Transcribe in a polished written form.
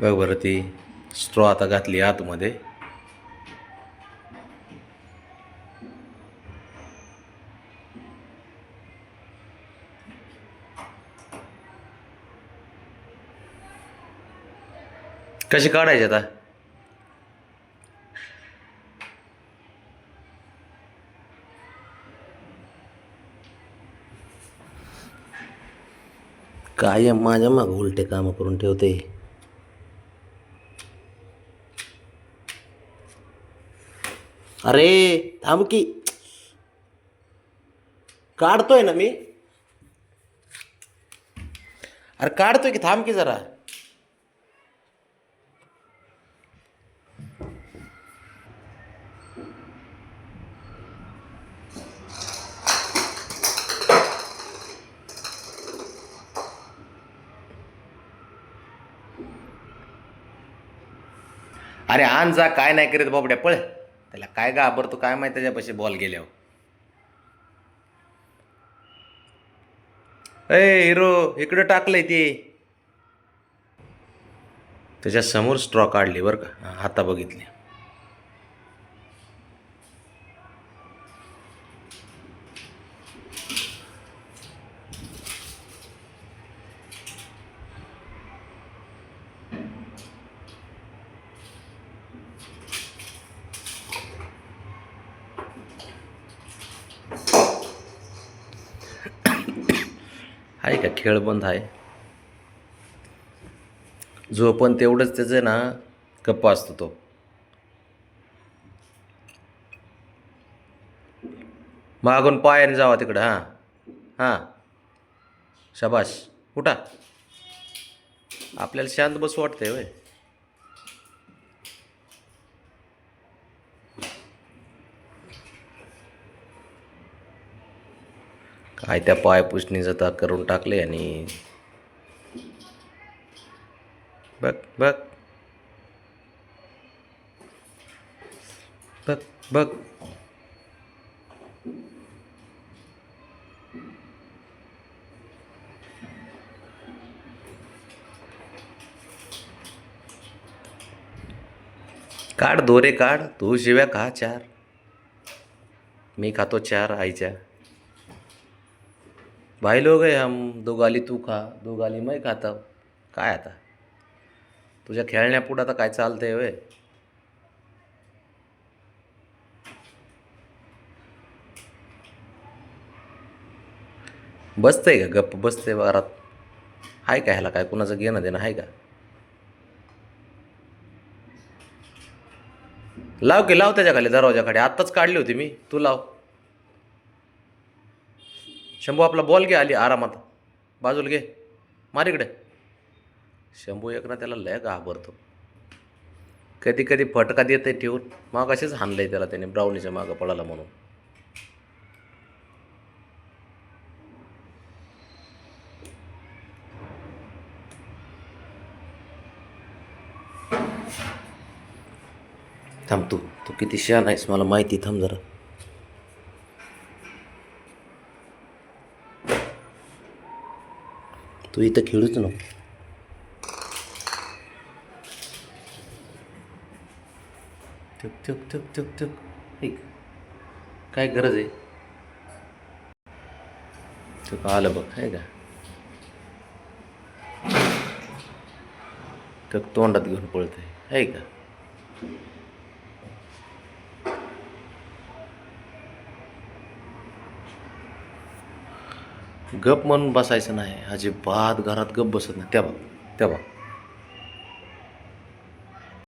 बघ बरं ती स्ट्रॉ आता घातली आतमध्ये. कशी काढायची आता? काय माझ्या माग उलटे काम करून ठेवते. अरे थांब की, काढतोय ना मी. अरे काढतोय की, थांब की जरा. अरे आण जा, काय नाही करीत बाबड्या, पळ. त्याला काय घाबरतो काय माहिती त्याच्यापाशी बॉल गेल्यावर. ए हिरो, इकडं टाकलंय ते. त्याच्या समोर स्ट्रॉ काढली बरं का, आता बघितली. आहे का खेळ बंद आहे. जो पण तेवढंच त्याचं ना गप्पा असतो तो. मागून पायाने जावा तिकडं. हां हां, शाबाश. उठा. आपल्याला शांत बसू वाटतंय वय. काय त्या पायपुसणीचं तर करून टाकले. आणि बघ बघ बघ बघ. काढ दोरे काढ. तू शिव्या खा 4, मी खातो 4 आईच्या. भाई लोग आहे हम, 2 गाली तू खा 2 गाली मैं खाता. काय आता तुझ्या खेळण्यापुढं आता काय चालतंय वय. बसतंय का गप्प बसतंय वारात. आहे का ह्याला काय कुणाचं घेणं देणं आहे का? लाव की, लाव त्याच्या खाली दरवाजाकडे. आत्ताच काढली होती मी, तू लाव. शंभू आपला बॉल घे, आली आरामात. बाजूला घे, मार इकडे. शंभू एक ना त्याला लय घाबरतो. कधी कधी फटका देते ठेवून. मग असेच हाणलंय त्याला त्याने ब्राउनीच्या मागं पडाला म्हणून. थांब, तू तू किती शहाणा आहेस मला माहिती. थांब जरा. तू इथं खेळूच नको. थुक थुक थुक थुक थुक. काय गरज आहे. तुका आलं बघ, आहे का. तर तोंडात घेऊन पळतंय, आहे का. गप म्हणून बसायचं नाही अजिबात. घरात गप बसत नाही. त्या बघ त्या बघ.